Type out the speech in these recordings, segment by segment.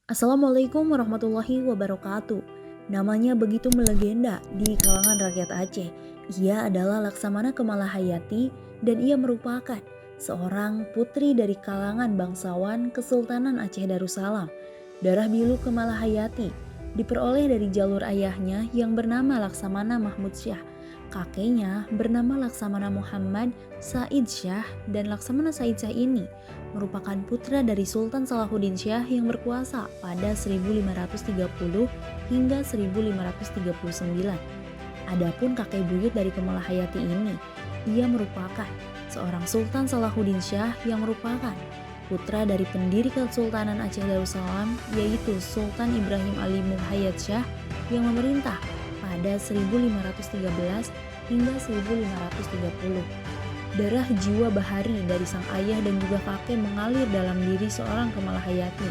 Assalamualaikum warahmatullahi wabarakatuh. Namanya begitu melegenda di kalangan rakyat Aceh. Ia adalah Laksamana Kemalahayati dan ia merupakan seorang putri dari kalangan bangsawan Kesultanan Aceh Darussalam. Darah bilu Kemalahayati diperoleh dari jalur ayahnya yang bernama Laksamana Mahmud Syah. Kakeknya bernama Laksamana Muhammad Said Syah, dan Laksamana Said Syah ini merupakan putra dari Sultan Salahuddin Syah yang berkuasa pada 1530 hingga 1539. Adapun kakek buyut dari Kemalahayati ini, ia merupakan seorang Sultan Salahuddin Syah yang merupakan putra dari pendiri Kesultanan Aceh Darussalam, yaitu Sultan Ibrahim Ali Muhayyad Syah yang memerintah pada 1513 hingga 1530. Darah jiwa bahari dari sang ayah dan juga kakek mengalir dalam diri seorang Kemalahayati.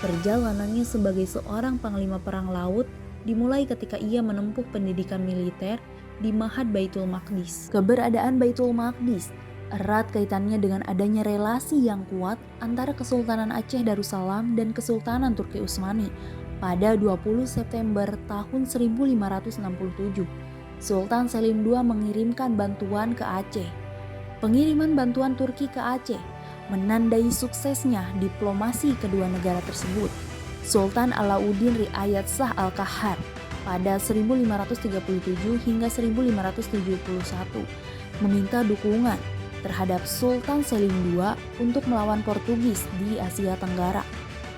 Perjalanannya sebagai seorang panglima perang laut dimulai ketika ia menempuh pendidikan militer di Ma'had Baitul Maqdis. Keberadaan Baitul Maqdis erat kaitannya dengan adanya relasi yang kuat antara Kesultanan Aceh Darussalam dan Kesultanan Turki Utsmani. Pada 20 September tahun 1567, Sultan Selim II mengirimkan bantuan ke Aceh. Pengiriman bantuan Turki ke Aceh menandai suksesnya diplomasi kedua negara tersebut. Sultan Alauddin Riayat Shah Al-Qahar pada 1537 hingga 1571 meminta dukungan terhadap Sultan Selim II untuk melawan Portugis di Asia Tenggara.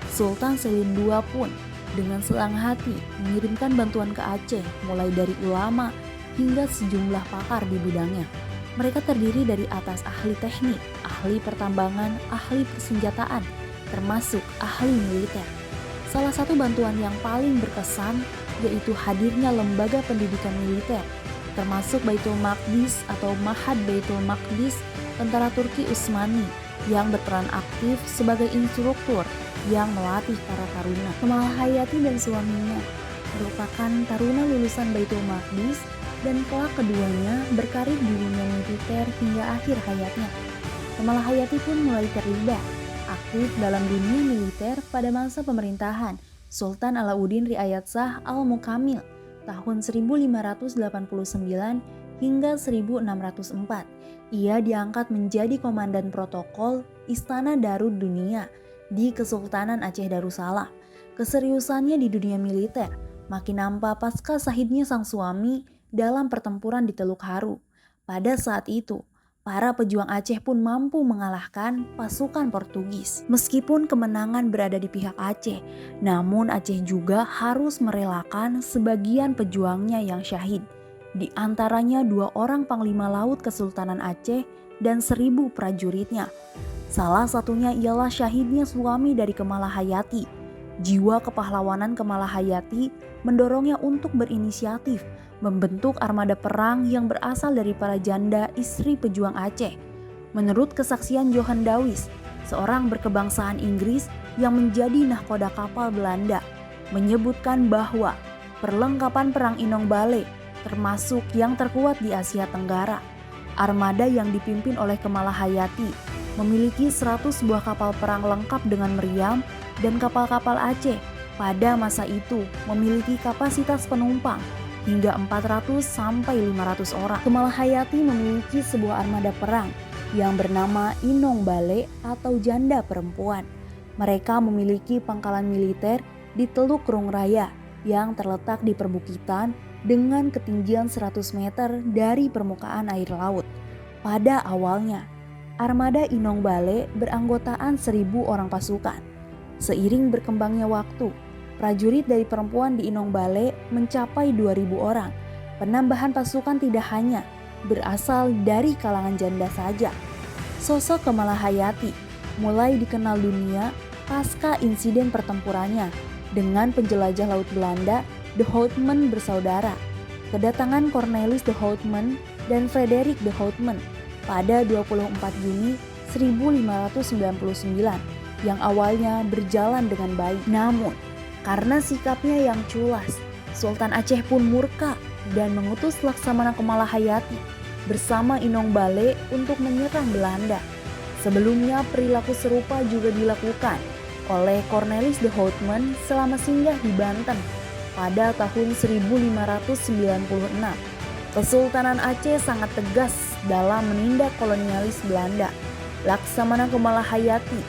Sultan Selim II pun dengan senang hati mengirimkan bantuan ke Aceh, mulai dari ulama hingga sejumlah pakar di bidangnya. Mereka terdiri dari atas ahli teknik, ahli pertambangan, ahli persenjataan, termasuk ahli militer. Salah satu bantuan yang paling berkesan yaitu hadirnya lembaga pendidikan militer, termasuk Baitul Maqdis atau Ma'had Baitul Maqdis tentara Turki Utsmani yang berperan aktif sebagai instruktur yang melatih para taruna. Kemalahayati dan suaminya merupakan taruna lulusan Baitul Maqdis dan kelak keduanya berkarir di dunia militer hingga akhir hayatnya. Kemalahayati pun mulai terlibat aktif dalam dunia militer pada masa pemerintahan Sultan Alauddin Riayat Shah Al-Mukamil tahun 1589 hingga 1604. Ia diangkat menjadi komandan protokol Istana Darud Dunia di Kesultanan Aceh Darussalam. Keseriusannya di dunia militer makin nampak pasca syahidnya sang suami dalam pertempuran di Teluk Haru. Pada saat itu, para pejuang Aceh pun mampu mengalahkan pasukan Portugis. Meskipun kemenangan berada di pihak Aceh, namun Aceh juga harus merelakan sebagian pejuangnya yang syahid. Di antaranya 2 orang panglima laut Kesultanan Aceh dan 1.000 prajuritnya. Salah satunya ialah syahidnya suami dari Kemalahayati. Jiwa kepahlawanan Kemalahayati mendorongnya untuk berinisiatif membentuk armada perang yang berasal dari para janda istri pejuang Aceh. Menurut kesaksian Johan Dawis, seorang berkebangsaan Inggris yang menjadi nahkoda kapal Belanda, menyebutkan bahwa perlengkapan perang Inong Bale termasuk yang terkuat di Asia Tenggara. Armada yang dipimpin oleh Kemalahayati memiliki 100 buah kapal perang lengkap dengan meriam, dan kapal-kapal Aceh pada masa itu memiliki kapasitas penumpang hingga 400 sampai 500 orang. Kemalahayati memiliki sebuah armada perang yang bernama Inong Bale atau janda perempuan. Mereka memiliki pangkalan militer di Teluk Rung Raya yang terletak di perbukitan dengan ketinggian 100 meter dari permukaan air laut. Pada awalnya, armada Inong Bale beranggotaan 1.000 orang pasukan. Seiring berkembangnya waktu, prajurit dari perempuan di Inong Bale mencapai 2.000 orang. Penambahan pasukan tidak hanya berasal dari kalangan janda saja. Sosok Kemalahayati mulai dikenal dunia pasca insiden pertempurannya dengan penjelajah laut Belanda de Houtman bersaudara. Kedatangan Cornelis de Houtman dan Frederik de Houtman pada 24 Juni 1599 yang awalnya berjalan dengan baik. Namun, karena sikapnya yang culas, Sultan Aceh pun murka dan mengutus Laksamana Kemalahayati bersama Inong Bale untuk menyerang Belanda. Sebelumnya perilaku serupa juga dilakukan oleh Cornelis de Houtman selama singgah di Banten pada tahun 1596. Kesultanan Aceh sangat tegas dalam menindak kolonialis Belanda. Laksamana Kemalahayati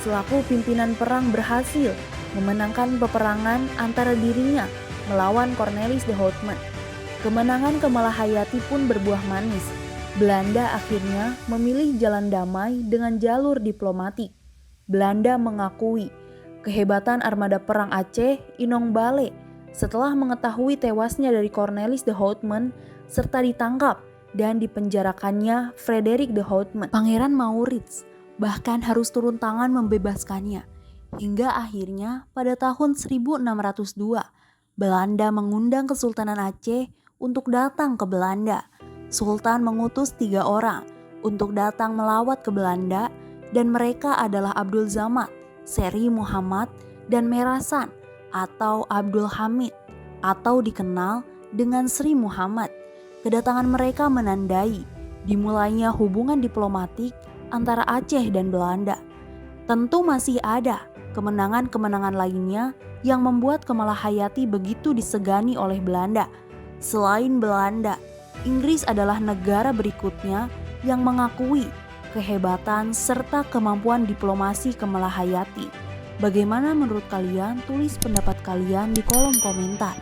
selaku pimpinan perang berhasil memenangkan peperangan antara dirinya melawan Cornelis de Houtman. Kemenangan Kemalahayati pun berbuah manis. Belanda akhirnya memilih jalan damai dengan jalur diplomatik. Belanda mengakui kehebatan armada perang Aceh Inong Bale setelah mengetahui tewasnya dari Cornelis de Houtman serta ditangkap dan dipenjarakannya Frederik de Houtman. Pangeran Maurits bahkan harus turun tangan membebaskannya. Hingga akhirnya pada tahun 1602, Belanda mengundang Kesultanan Aceh untuk datang ke Belanda. Sultan mengutus 3 orang untuk datang melawat ke Belanda dan mereka adalah Abdul Zamad, Seri Muhammad, dan Merasan atau Abdul Hamid atau dikenal dengan Sri Muhammad. Kedatangan mereka menandai dimulainya hubungan diplomatik antara Aceh dan Belanda. Tentu masih ada kemenangan-kemenangan lainnya yang membuat Kemalahayati begitu disegani oleh Belanda. Selain Belanda, Inggris adalah negara berikutnya yang mengakui kehebatan serta kemampuan diplomasi Kemalahayati. Bagaimana menurut kalian? Tulis pendapat kalian di kolom komentar.